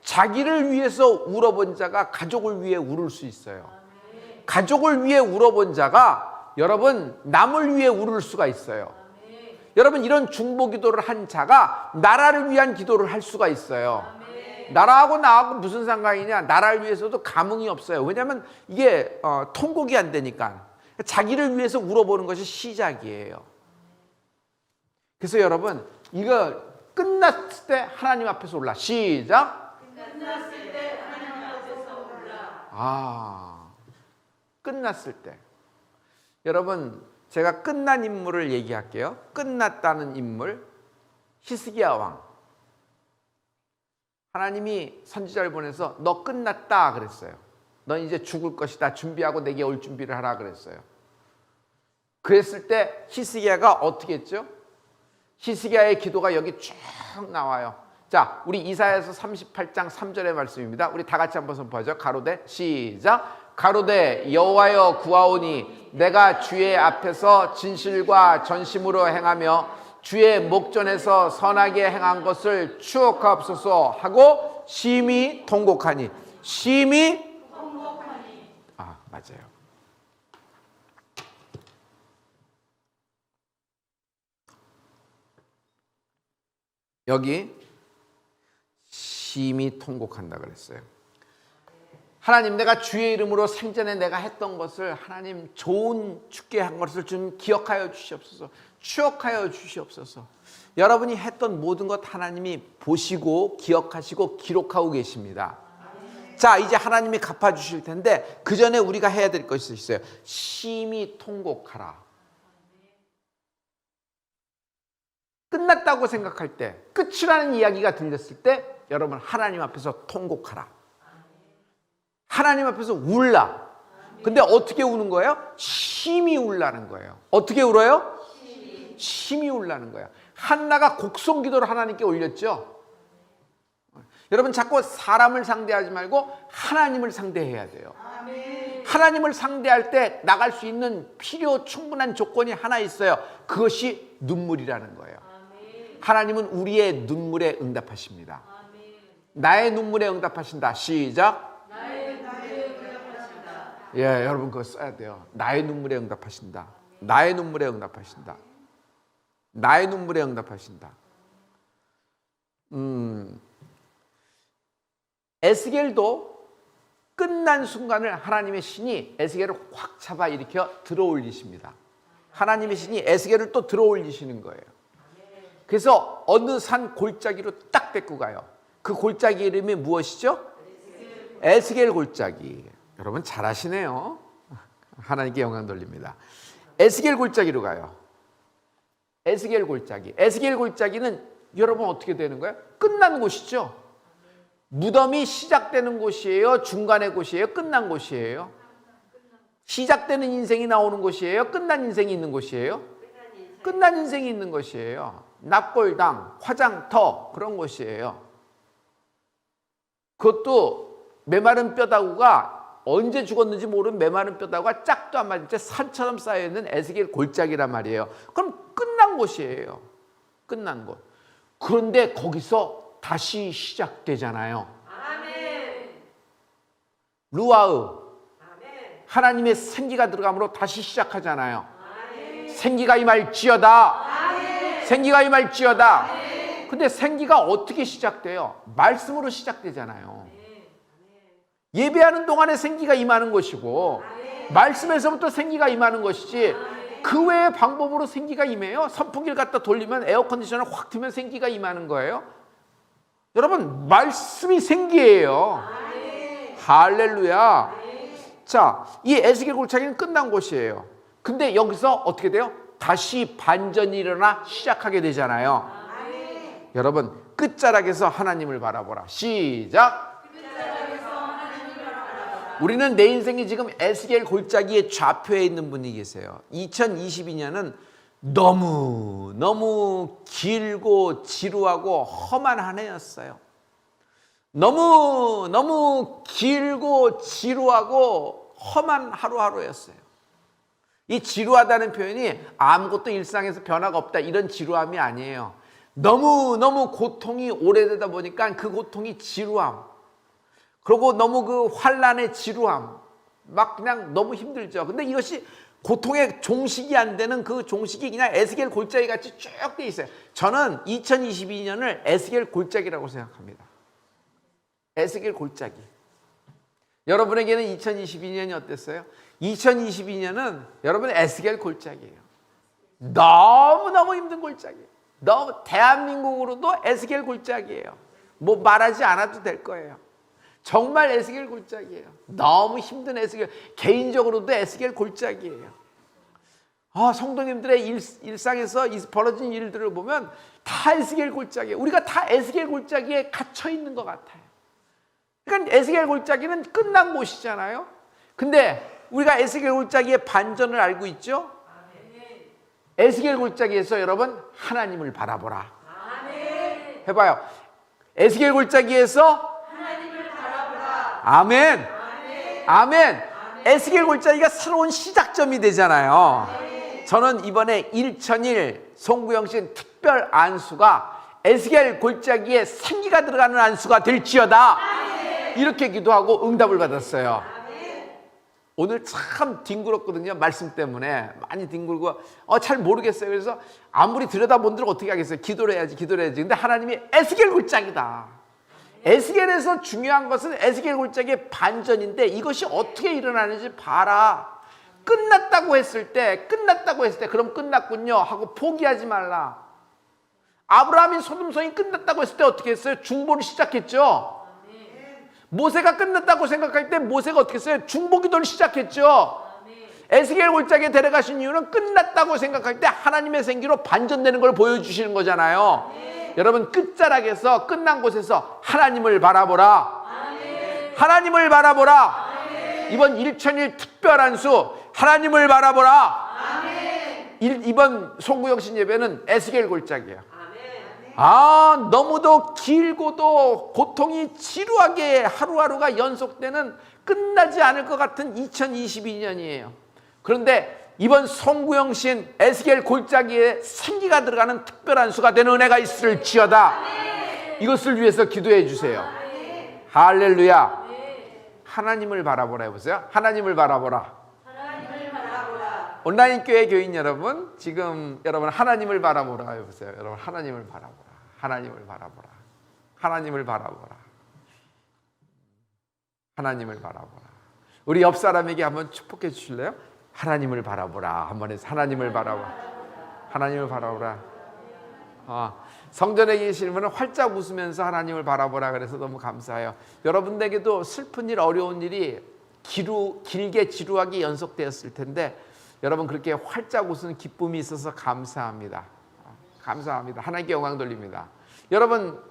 자기를 위해서 울어본 자가 가족을 위해 울을 수 있어요. 가족을 위해 울어본 자가 여러분 남을 위해 울을 수가 있어요. 여러분 이런 중보 기도를 한 자가 나라를 위한 기도를 할 수가 있어요. 나라하고 나하고 무슨 상관이냐. 나라를 위해서도 감흥이 없어요. 왜냐하면 이게 통곡이 안 되니까. 자기를 위해서 울어보는 것이 시작이에요. 그래서 여러분 이거 끝났을 때 하나님 앞에서 올라. 시작. 끝났을 때 하나님 앞에서 올라. 끝났을 때. 여러분 제가 끝난 인물을 얘기할게요. 끝났다는 인물 히스기야 왕. 하나님이 선지자를 보내서 너 끝났다 그랬어요. 넌 이제 죽을 것이다. 준비하고 내게 올 준비를 하라 그랬어요. 그랬을 때 히스기야가 어떻게 했죠? 히스기야의 기도가 여기 쭉 나와요. 자, 우리 이사야서 38장 3절의 말씀입니다. 우리 다 같이 한번 선포하죠. 가로되 시작. 가로되 여호와여 구하오니 내가 주의 앞에서 진실과 전심으로 행하며 주의 목전에서 선하게 행한 것을 추억하옵소서 하고 심히 통곡하니. 심히 통곡하니. 맞아요. 여기 심히 통곡한다 그랬어요. 하나님 내가 주의 이름으로 생전에 내가 했던 것을 하나님 좋은 죽게 한 것을 좀 기억하여 주시옵소서. 추억하여 주시옵소서. 여러분이 했던 모든 것 하나님이 보시고 기억하시고 기록하고 계십니다. 자, 이제 하나님이 갚아주실 텐데 그 전에 우리가 해야 될 것이 있어요. 심히 통곡하라. 끝났다고 생각할 때, 끝이라는 이야기가 들렸을 때 여러분 하나님 앞에서 통곡하라. 하나님 앞에서 울라. 근데 어떻게 우는 거예요? 심히 울라는 거예요. 어떻게 울어요? 심히 울라는 거예요. 한나가 곡성 기도를 하나님께 올렸죠. 여러분 자꾸 사람을 상대하지 말고 하나님을 상대해야 돼요. 하나님을 상대할 때 나갈 수 있는 필요 충분한 조건이 하나 있어요. 그것이 눈물이라는 거예요. 하나님은 우리의 눈물에 응답하십니다. 나의 눈물에 응답하신다. 시작. 나의 눈물에 응답하신다. 예, 여러분 그거 써야 돼요. 나의 눈물에 응답하신다. 나의 눈물에 응답하신다. 나의 눈물에 응답하신다. 에스겔도 끝난 순간을 하나님의 신이 에스겔을 확 잡아 일으켜 들어올리십니다. 하나님의 신이 에스겔을 또 들어올리시는 거예요. 그래서 어느 산 골짜기로 딱 데리고 가요. 그 골짜기 이름이 무엇이죠? 에스겔 골짜기. 여러분 잘하시네요. 하나님께 영광 돌립니다. 에스겔 골짜기로 가요. 에스겔 골짜기. 에스겔 골짜기는 여러분 어떻게 되는 거예요? 끝난 곳이죠. 무덤이 시작되는 곳이에요? 중간의 곳이에요? 끝난 곳이에요? 시작되는 인생이 나오는 곳이에요? 끝난 인생이 있는 곳이에요? 끝난 인생이 있는 곳이에요. 납골당, 화장터 그런 곳이에요. 그것도 메마른 뼈다구가 언제 죽었는지 모르는 메마른 뼈다구가 짝도 안 맞은 채 산처럼 쌓여있는 에스겔 골짜기란 말이에요. 그럼 끝난 곳이에요. 끝난 곳. 그런데 거기서 다시 시작되잖아요. 아멘. 루아흐. 아멘. 하나님의 생기가 들어감으로 다시 시작하잖아요. 아멘. 생기가 임할지어다. 아멘. 생기가 임할지어다. 아멘. 근데 생기가 어떻게 시작돼요? 말씀으로 시작되잖아요. 예배하는 동안에 생기가 임하는 것이고 말씀에서부터 생기가 임하는 것이지 그 외의 방법으로 생기가 임해요? 선풍기를 갖다 돌리면 에어컨디셔너를 확 틀면 생기가 임하는 거예요? 여러분 말씀이 생기예요. 할렐루야. 자, 이 에스겔 골짜기는 끝난 곳이에요. 근데 여기서 어떻게 돼요? 다시 반전이 일어나 시작하게 되잖아요. 여러분 끝자락에서 하나님을 바라보라. 시작. 우리는 내 인생이 지금 에스겔 골짜기의 좌표에 있는 분이 계세요. 2022년은 너무 길고 지루하고 험한 한 해였어요. 너무 길고 지루하고 험한 하루하루였어요. 이 지루하다는 표현이 아무것도 일상에서 변화가 없다 이런 지루함이 아니에요. 너무 고통이 오래되다 보니까 그 고통이 지루함. 그리고 너무 그 환란의 지루함. 막 그냥 너무 힘들죠. 근데 이것이 고통의 종식이 안 되는 그 종식이 그냥 에스겔 골짜기 같이 쭉 돼 있어요. 저는 2022년을 에스겔 골짜기라고 생각합니다. 에스겔 골짜기. 여러분에게는 2022년이 어땠어요? 2022년은 여러분의 에스겔 골짜기예요. 너무 힘든 골짜기예요. 대한민국으로도 에스겔 골짜기예요. 뭐 말하지 않아도 될 거예요. 정말 에스겔 골짜기예요. 너무 힘든 에스겔, 개인적으로도 에스겔 골짜기예요. 성도님들의 일상에서 벌어진 일들을 보면 다 에스겔 골짜기예요. 우리가 다 에스겔 골짜기에 갇혀 있는 것 같아요. 그러니까 에스겔 골짜기는 끝난 곳이잖아요. 근데 우리가 에스겔 골짜기의 반전을 알고 있죠? 에스겔 골짜기에서 여러분 하나님을 바라보라. 해봐요. 에스겔 골짜기에서 아멘. 아멘. 에스겔 골짜기가 새로운 시작점이 되잖아요. 저는 이번에 1001 송구영신 특별 안수가 에스겔 골짜기에 생기가 들어가는 안수가 될지어다. 이렇게 기도하고 응답을 받았어요. 오늘 참 뒹굴었거든요. 말씀 때문에 많이 뒹굴고 잘 모르겠어요. 그래서 아무리 들여다본들 어떻게 하겠어요. 기도를 해야지. 근데 하나님이 에스겔 골짜기다. 에스겔에서 중요한 것은 에스겔 골짜기의 반전인데 이것이 어떻게 일어나는지 봐라. 끝났다고 했을 때 그럼 끝났군요 하고 포기하지 말라. 아브라함이 소돔성이 끝났다고 했을 때 어떻게 했어요? 중보를 시작했죠. 모세가 끝났다고 생각할 때 모세가 어떻게 했어요? 중보기도를 시작했죠. 에스겔 골짜기에 데려가신 이유는 끝났다고 생각할 때 하나님의 생기로 반전되는 걸 보여주시는 거잖아요. 여러분 끝자락에서 끝난 곳에서 하나님을 바라보라. 하나님을 바라보라. 이번 1000일 특별한 수 하나님을 바라보라. 이번 송구영신 예배는 에스겔 골짜기예요. 아, 너무도 길고도 고통이 지루하게 하루하루가 연속되는 끝나지 않을 것 같은 2022년이에요. 그런데 이번 송구영신 에스겔 골짜기에 생기가 들어가는 특별한 수가 되는 은혜가 있을지어다. 이것을 위해서 기도해 주세요. 할렐루야. 하나님을 바라보라 해보세요. 하나님을 바라보라. 온라인 교회 교인 여러분, 지금 여러분 하나님을 바라보라 해보세요. 여러분 하나님을 바라보라. 하나님을 바라보라. 하나님을 바라보라. 하나님을 바라보라. 우리 옆 사람에게 한번 축복해 주실래요? 하나님을 바라보라. 한번 해서 하나님을 바라보라. 하나님을 바라보라. 성전에 계시는 분은 활짝 웃으면서 하나님을 바라보라 그래서 너무 감사해요. 여러분에게도 슬픈 일, 어려운 일이 길게 지루하게 연속되었을 텐데 여러분 그렇게 활짝 웃는 기쁨이 있어서 감사합니다. 감사합니다. 하나님께 영광 돌립니다. 여러분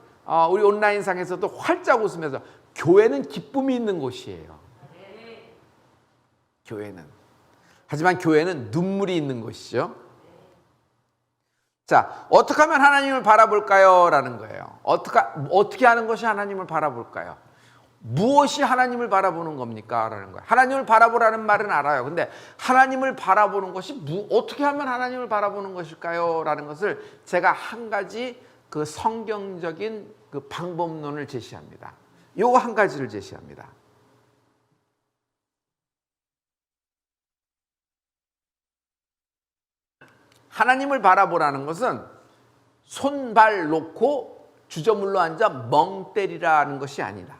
우리 온라인상에서도 활짝 웃으면서, 교회는 기쁨이 있는 곳이에요. 교회는. 하지만 교회는 눈물이 있는 곳이죠. 자, 어떻게 하면 하나님을 바라볼까요? 라는 거예요. 어떻게 하는 것이 하나님을 바라볼까요? 무엇이 하나님을 바라보는 겁니까? 라는 거예요. 하나님을 바라보라는 말은 알아요. 근데 하나님을 바라보는 것이 어떻게 하면 하나님을 바라보는 것일까요? 라는 것을 제가 한 가지 그 성경적인 그 방법론을 제시합니다. 요거 한 가지를 제시합니다. 하나님을 바라보라는 것은 손발 놓고 주저물러 앉아 멍 때리라는 것이 아니다.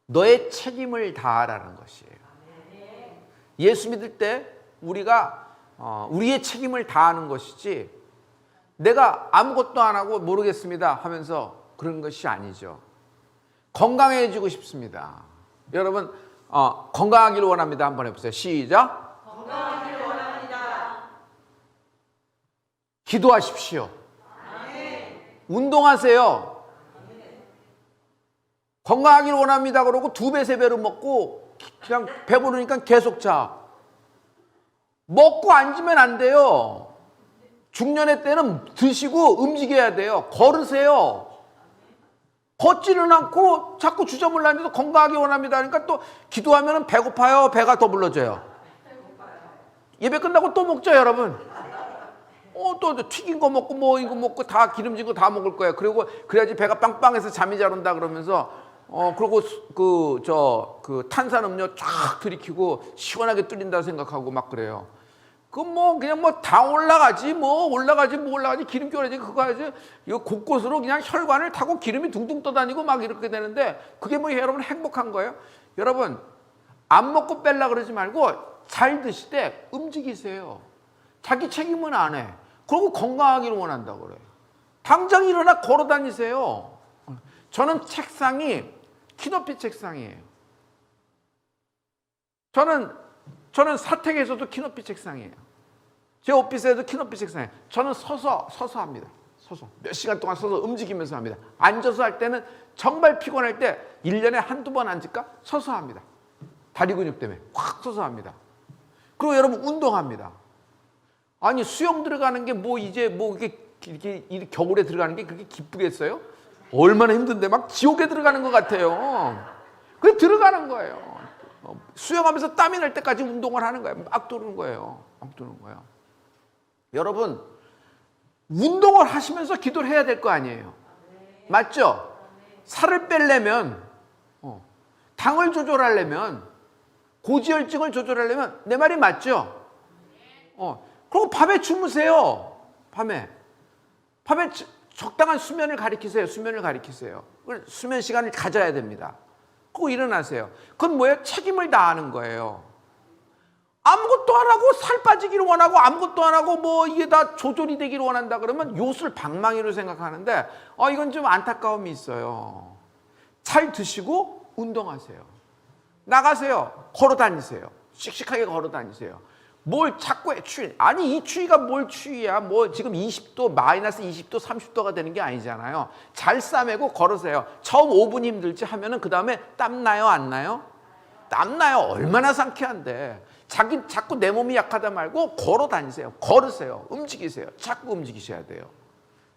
너의 책임을 다하라는 것이에요. 예수 믿을 때 우리가 우리의 책임을 다하는 것이지, 내가 아무것도 안 하고 모르겠습니다 하면서 그런 것이 아니죠. 건강해지고 싶습니다. 여러분 건강하기를 원합니다. 한번 해보세요. 시작. 건강하기를 원합니다. 기도하십시오. 운동하세요. 건강하기를 원합니다 그러고 2배, 3배로 먹고 그냥 배부르니까 계속 자. 먹고 앉으면 안 돼요. 중년의 때는 드시고 움직여야 돼요. 걸으세요. 걷지는 않고 자꾸 주저물러 앉아서 건강하기 원합니다 하니까 또 기도하면 배고파요. 배가 더 불러져요. 예배 끝나고 또 먹죠, 여러분. 또 튀긴 거 먹고 뭐 이거 먹고 다 기름진 거 다 먹을 거예요. 그리고 그래야지 배가 빵빵해서 잠이 잘 온다 그러면서 그리고 그 탄산음료 쫙 들이키고 시원하게 뚫린다 생각하고 막 그래요. 그냥 다 올라가지 기름기 오래지 그거 하지. 이거 곳곳으로 그냥 혈관을 타고 기름이 둥둥 떠다니고 막 이렇게 되는데 그게 뭐 여러분 행복한 거예요? 여러분 안 먹고 뺄라 그러지 말고 잘 드시되 움직이세요. 자기 책임은 안 해. 그리고 건강하기를 원한다고 그래요. 당장 일어나 걸어 다니세요. 저는 책상이 키높이 책상이에요. 저는 사택에서도 키높이 책상이에요. 제 오피스에도 키높이 책상이에요. 저는 서서 합니다. 서서 몇 시간 동안 서서 움직이면서 합니다. 앉아서 할 때는 정말 피곤할 때 1년에 한두 번 앉을까? 서서 합니다. 다리 근육 때문에 확 서서 합니다. 그리고 여러분 운동합니다. 아니 수영 들어가는 게 이렇게 겨울에 들어가는 게 그렇게 기쁘겠어요? 얼마나 힘든데 막 지옥에 들어가는 것 같아요. 그래 들어가는 거예요. 수영하면서 땀이 날 때까지 운동을 하는 거예요. 막 도는 거예요. 여러분 운동을 하시면서 기도를 해야 될 거 아니에요. 맞죠? 살을 빼려면 당을 조절하려면 고지혈증을 조절하려면 내 말이 맞죠? 그리고 밤에 주무세요. 밤에 적당한 수면을 가리키세요. 수면 시간을 가져야 됩니다. 그리고 일어나세요. 그건 뭐예요? 책임을 다하는 거예요. 아무것도 안 하고 살 빠지기를 원하고 아무것도 안 하고 이게 다 조절이 되기를 원한다 그러면 요술 방망이로 생각하는데 이건 좀 안타까움이 있어요. 잘 드시고 운동하세요. 나가세요. 걸어 다니세요. 씩씩하게 걸어 다니세요. 뭘 자꾸 이 추위가 뭘 추위야. 지금 20도, 마이너스 20도, 30도가 되는 게 아니잖아요. 잘 싸매고 걸으세요. 처음 5분 힘들지 하면은 그 다음에 땀 나요, 안 나요? 땀나요. 얼마나 상쾌한데. 자꾸 내 몸이 약하다 말고 걸어 다니세요. 걸으세요. 움직이세요. 자꾸 움직이셔야 돼요.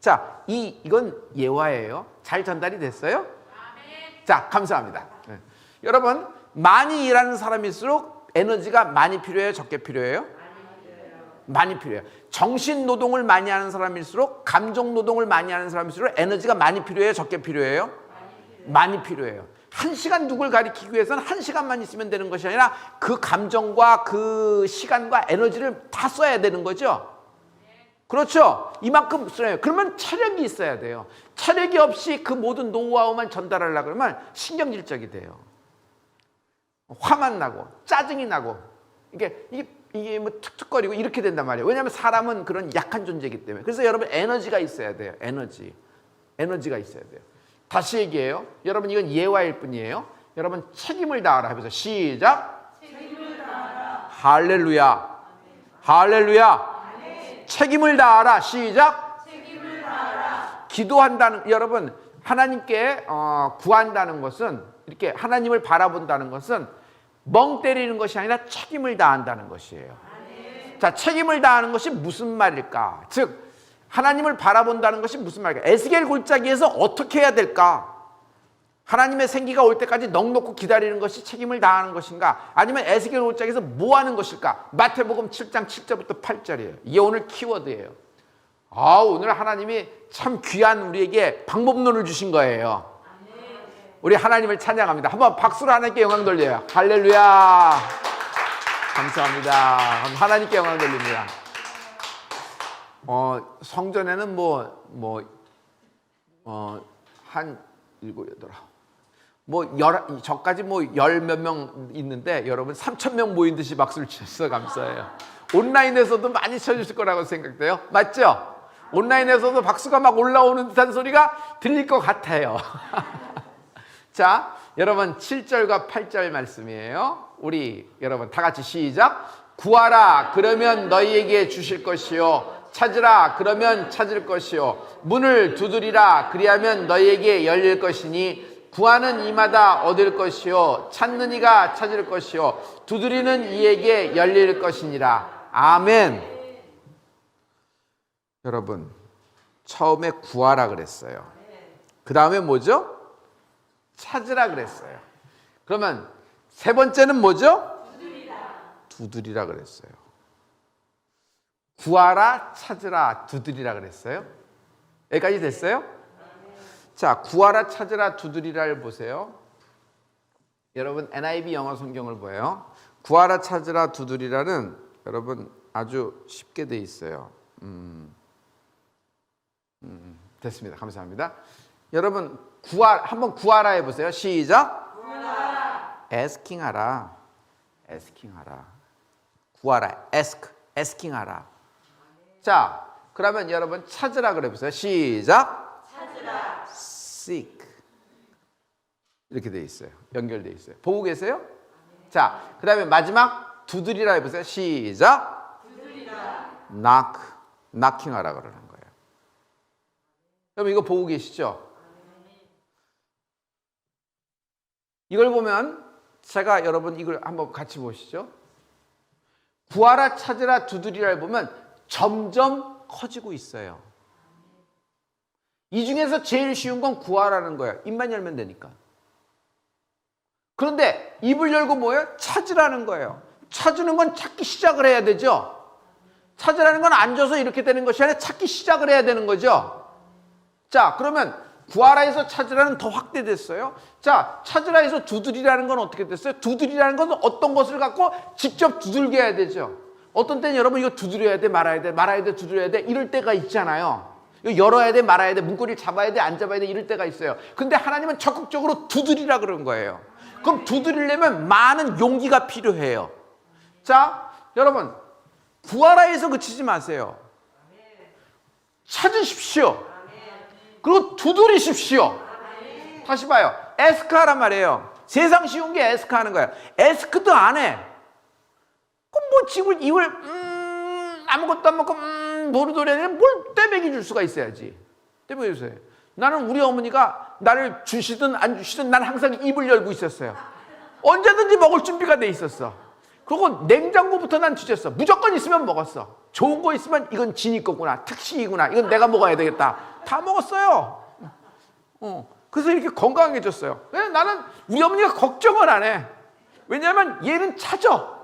자, 이건 예화예요. 잘 전달이 됐어요? 자, 감사합니다. 네. 여러분, 많이 일하는 사람일수록 에너지가 많이 필요해요? 적게 필요해요? 많이 필요해요. 정신 노동을 많이 하는 사람일수록, 감정 노동을 많이 하는 사람일수록 에너지가 많이 필요해요? 적게 필요해요? 많이 필요해요. 1시간 누굴 가리키기 위해서는 1시간만 있으면 되는 것이 아니라 그 감정과 그 시간과 에너지를 다 써야 되는 거죠. 그렇죠? 이만큼 써요. 그러면 체력이 있어야 돼요. 체력이 없이 그 모든 노하우만 전달하려고 그러면 신경질적이 돼요. 화만 나고 짜증이 나고 이게 뭐 툭툭거리고 이렇게 된단 말이에요. 왜냐하면 사람은 그런 약한 존재이기 때문에. 그래서 여러분 에너지가 있어야 돼요. 에너지가 있어야 돼요. 다시 얘기해요. 여러분 이건 예화일 뿐이에요. 여러분 책임을 다하라 해보세요. 시작. 책임을 다하라. 할렐루야. 할렐루야. 책임을 다하라. 시작. 책임을 다하라. 기도한다는 여러분 하나님께 구한다는 것은 이렇게 하나님을 바라본다는 것은 멍 때리는 것이 아니라 책임을 다한다는 것이에요. 자, 책임을 다하는 것이 무슨 말일까? 즉 하나님을 바라본다는 것이 무슨 말일까? 에스겔 골짜기에서 어떻게 해야 될까? 하나님의 생기가 올 때까지 넋놓고 기다리는 것이 책임을 다하는 것인가? 아니면 에스겔 골짜기에서 뭐 하는 것일까? 마태복음 7장 7절부터 8절이에요. 이게 오늘 키워드예요. 오늘 하나님이 참 귀한 우리에게 방법론을 주신 거예요. 우리 하나님을 찬양합니다. 한번 박수로 하나님께 영광 돌려요. 할렐루야. 감사합니다. 하나님께 영광 돌립니다. 성전에는 한 7, 8 저까지 열 몇 명 있는데 여러분 3,000명 모인 듯이 박수를 치셔서 감사해요. 온라인에서도 많이 쳐주실 거라고 생각돼요. 맞죠? 온라인에서도 박수가 막 올라오는 듯한 소리가 들릴 것 같아요. 자, 여러분 7절과 8절 말씀이에요. 우리 여러분 다 같이 시작. 구하라 그러면 너희에게 주실 것이요 찾으라 그러면 찾을 것이요 문을 두드리라 그리하면 너희에게 열릴 것이니 구하는 이마다 얻을 것이요 찾는 이가 찾을 것이요 두드리는 이에게 열릴 것이니라. 아멘. 여러분 처음에 구하라 그랬어요. 그 다음에 뭐죠? 찾으라 그랬어요. 그러면 세 번째는 뭐죠? 두드리라 그랬어요. 구하라, 찾으라, 두드리라 그랬어요. 여기까지 됐어요? 자, 구하라, 찾으라, 두드리라를 보세요. 여러분 NIV 영어 성경을 보여요. 구하라, 찾으라, 두드리라는 여러분 아주 쉽게 돼 있어요. 됐습니다. 감사합니다. 여러분 한번 구하라 해보세요. 시작. 구하라. asking 하라. asking 하라. 구하라. asking 하라. 자, 그러면 여러분 찾으라 그래 보세요. 시작. 찾으라. seek. 이렇게 돼 있어요. 연결돼 있어요. 보고 계세요? 자, 그다음에 마지막 두드리라 해 보세요. 시작. 두드리라. knocking 하라 그러는 거예요. 여러분 이거 보고 계시죠? 이걸 보면 제가 여러분 이걸 한번 같이 보시죠. 구하라, 찾으라, 두드리라를 보면 점점 커지고 있어요. 이 중에서 제일 쉬운 건 구하라는 거예요. 입만 열면 되니까. 그런데 입을 열고 뭐예요? 찾으라는 거예요. 찾는 건 찾기 시작을 해야 되죠. 찾으라는 건 앉아서 이렇게 되는 것이 아니라 찾기 시작을 해야 되는 거죠. 자, 그러면 구하라에서 찾으라는 더 확대됐어요. 자, 찾으라에서 두드리라는 건 어떻게 됐어요? 두드리라는 건 어떤 것을 갖고 직접 두들겨야 해야 되죠. 어떤 때는 여러분 이거 두드려야 돼, 말아야 돼, 두드려야 돼 이럴 때가 있잖아요. 이거 열어야 돼, 말아야 돼, 문고리를 잡아야 돼, 안 잡아야 돼 이럴 때가 있어요. 근데 하나님은 적극적으로 두드리라 그런 거예요. 그럼 두드리려면 많은 용기가 필요해요. 자, 여러분 구하라에서 그치지 마세요. 찾으십시오. 그리고 두드리십시오. 다시 봐요. 에스크하란 말이에요. 세상 쉬운 게 에스크 하는 거예요. 에스크도 안 해. 그럼 뭐 집을 입을 아무것도 안 먹고 노릇노릇 뭘 떼먹이 줄 수가 있어야지. 떼먹이 주세요. 나는 우리 어머니가 나를 주시든 안 주시든 난 항상 입을 열고 있었어요. 언제든지 먹을 준비가 돼 있었어. 그리고 냉장고부터 난 뒤졌어. 무조건 있으면 먹었어. 좋은 거 있으면 이건 진이 거구나, 특식이구나, 이건 내가 먹어야 되겠다. 다 먹었어요. 그래서 이렇게 건강해졌어요. 나는 우리 어머니가 걱정을 안 해. 왜냐하면 얘는 찾아.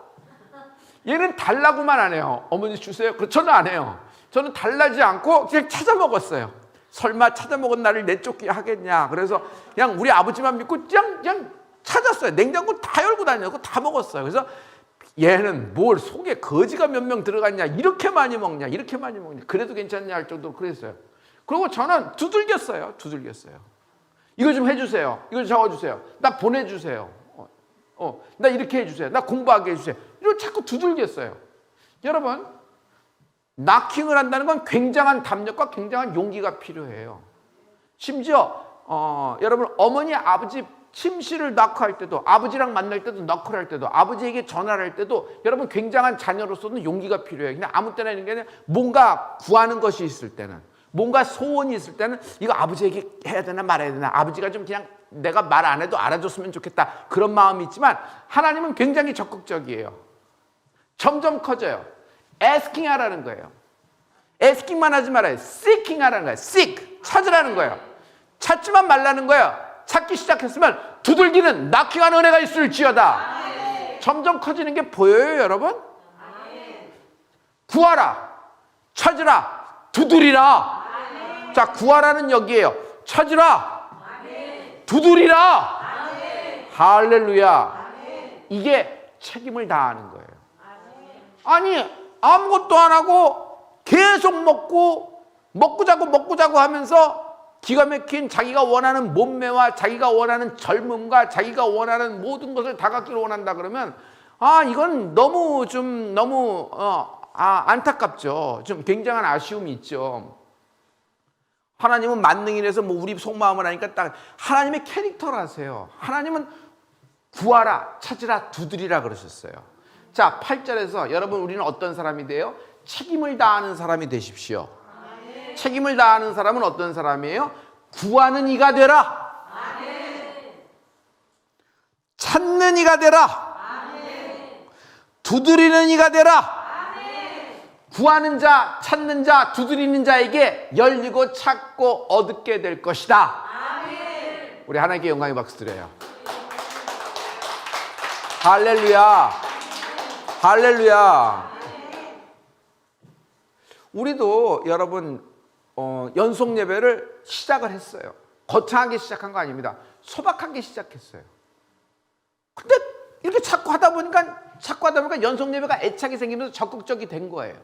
얘는 달라고만 안 해요. 어머니 주세요. 저는 안 해요. 저는 달라지 않고 그냥 찾아 먹었어요. 설마 찾아 먹은 나를 내쫓게 하겠냐. 그래서 그냥 우리 아버지만 믿고 그냥 찾았어요. 냉장고 다 열고 다녔고 다 먹었어요. 그래서 얘는 뭘 속에 거지가 몇 명 들어갔냐, 이렇게 많이 먹냐, 이렇게 많이 먹냐, 그래도 괜찮냐 할 정도로 그랬어요. 그리고 저는 두들겼어요. 이거 좀 해주세요. 이거 좀 적어주세요. 나 보내주세요. 나 이렇게 해주세요. 나 공부하게 해주세요. 이걸 자꾸 두들겼어요. 여러분, 낙킹을 한다는 건 굉장한 담력과 굉장한 용기가 필요해요. 심지어 여러분, 어머니 아버지 침실을 낙후할 때도, 아버지랑 만날 때도, 낙후를 할 때도, 아버지에게 전화를 할 때도 여러분 굉장한 자녀로서는 용기가 필요해요. 그냥 아무 때나 있는 게 아니라 뭔가 구하는 것이 있을 때는, 뭔가 소원이 있을 때는 이거 아버지에게 해야 되나 말아야 되나, 아버지가 좀 그냥 내가 말 안 해도 알아줬으면 좋겠다, 그런 마음이 있지만 하나님은 굉장히 적극적이에요. 점점 커져요. asking 하라는 거예요. asking만 하지 말아요. seeking 하라는 거예요. seek, 찾으라는 거예요. 찾지만 말라는 거예요. 찾기 시작했으면 두들기는 낙킹하는 은혜가 있을지어다. 아멘. 점점 커지는 게 보여요, 여러분? 아멘. 구하라, 찾으라, 두드리라. 아멘. 자, 구하라는 여기에요. 찾으라, 아멘. 두드리라. 아멘. 할렐루야. 아멘. 이게 책임을 다하는 거예요. 아멘. 아니, 아무것도 안 하고 계속 먹고 자고 하면서 기가 막힌 자기가 원하는 몸매와 자기가 원하는 젊음과 자기가 원하는 모든 것을 다 갖기를 원한다 그러면 이건 너무 안타깝죠. 좀 굉장한 아쉬움이 있죠. 하나님은 만능이라서 뭐 우리 속마음을 하니까 딱 하나님의 캐릭터라세요. 하나님은 구하라, 찾으라, 두드리라 그러셨어요. 자, 8절에서 여러분, 우리는 어떤 사람이 돼요? 책임을 다하는 사람이 되십시오. 아멘. 책임을 다하는 사람은 어떤 사람이에요? 구하는 이가 되라. 아멘. 찾는 이가 되라. 아멘. 두드리는 이가 되라. 아멘. 구하는 자, 찾는 자, 두드리는 자에게 열리고 찾고 얻게 될 것이다. 아멘. 우리 하나님께 영광의 박수 드려요. 할렐루야. 할렐루야. 우리도 여러분 연속 예배를 시작을 했어요. 거창하게 시작한 거 아닙니다. 소박하게 시작했어요. 근데 이렇게 자꾸 하다 보니까 연속 예배가 애착이 생기면서 적극적이 된 거예요.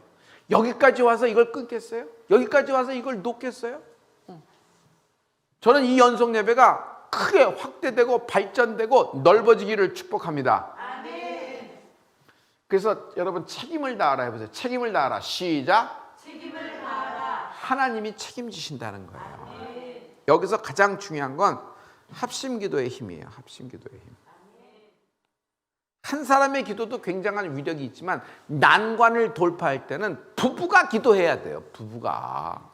여기까지 와서 이걸 끊겠어요? 여기까지 와서 이걸 놓겠어요? 저는 이 연속 예배가 크게 확대되고 발전되고 넓어지기를 축복합니다. 그래서 여러분, 책임을 다하라 해보세요. 책임을 다하라. 시작. 책임을 다하라. 하나님이 책임지신다는 거예요. 여기서 가장 중요한 건 합심기도의 힘이에요. 합심기도의 힘. 한 사람의 기도도 굉장한 위력이 있지만 난관을 돌파할 때는 부부가 기도해야 돼요. 부부가.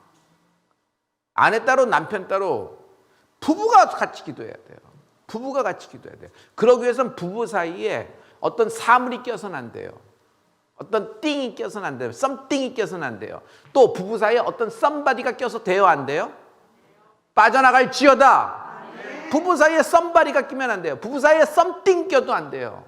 아내 따로 남편 따로 부부가 같이 기도해야 돼요. 부부가 같이 기도해야 돼요. 그러기 위해서는 부부 사이에 어떤 사물이 껴서는 안 돼요. 어떤 띵이 껴서는 안 돼요. 썸띵이 껴서는 안 돼요. 또 부부 사이에 어떤 썸바디가 껴서 돼요, 안 돼요? 빠져나갈지어다. 부부 사이에 썸바디가 끼면 안 돼요. 부부 사이에 썸띵 껴도 안 돼요.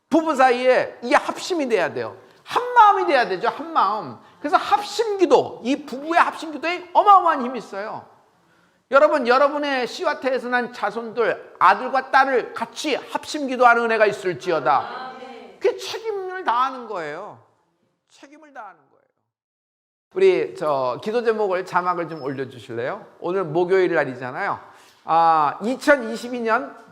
부부 사이에 이게 합심이 돼야 돼요. 한 마음이 돼야 되죠. 한 마음. 그래서 합심기도, 이 부부의 합심기도에 어마어마한 힘이 있어요. 여러분, 여러분의 씨와 태에서 난 자손들, 아들과 딸을 같이 합심기도하는 은혜가 있을지어다. 그게 책임을 다하는 거예요. 책임을 다하는 거예요. 우리 기도 제목을, 자막을 좀 올려주실래요? 오늘 목요일 날이잖아요. 2022년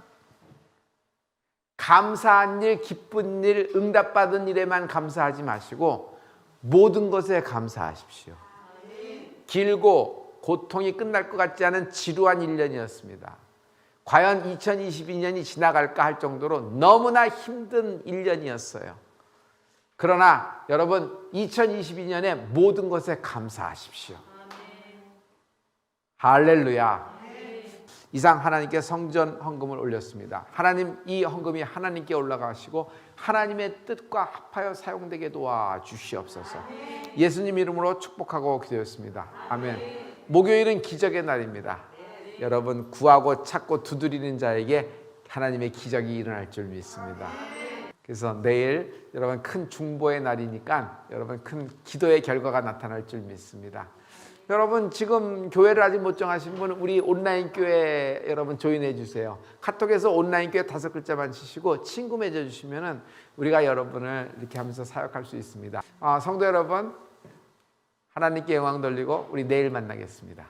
감사한 일, 기쁜 일, 응답받은 일에만 감사하지 마시고 모든 것에 감사하십시오. 길고 고통이 끝날 것 같지 않은 지루한 1년이었습니다. 과연 2022년이 지나갈까 할 정도로 너무나 힘든 1년이었어요. 그러나 여러분, 2022년에 모든 것에 감사하십시오. 할렐루야. 이상 하나님께 성전 헌금을 올렸습니다. 하나님, 이 헌금이 하나님께 올라가시고 하나님의 뜻과 합하여 사용되게 도와주시옵소서. 예수님 이름으로 축복하고 기도했습니다. 아멘. 목요일은 기적의 날입니다. 여러분, 구하고 찾고 두드리는 자에게 하나님의 기적이 일어날 줄 믿습니다. 그래서 내일 여러분 큰 중보의 날이니까 여러분 큰 기도의 결과가 나타날 줄 믿습니다. 여러분, 지금 교회를 아직 못 정하신 분은 우리 온라인 교회 여러분 조인해 주세요. 카톡에서 온라인 교회 5글자만 치시고 친구 맺어 주시면은 우리가 여러분을 이렇게 하면서 사역할 수 있습니다. 성도 여러분, 하나님께 영광 돌리고 우리 내일 만나겠습니다.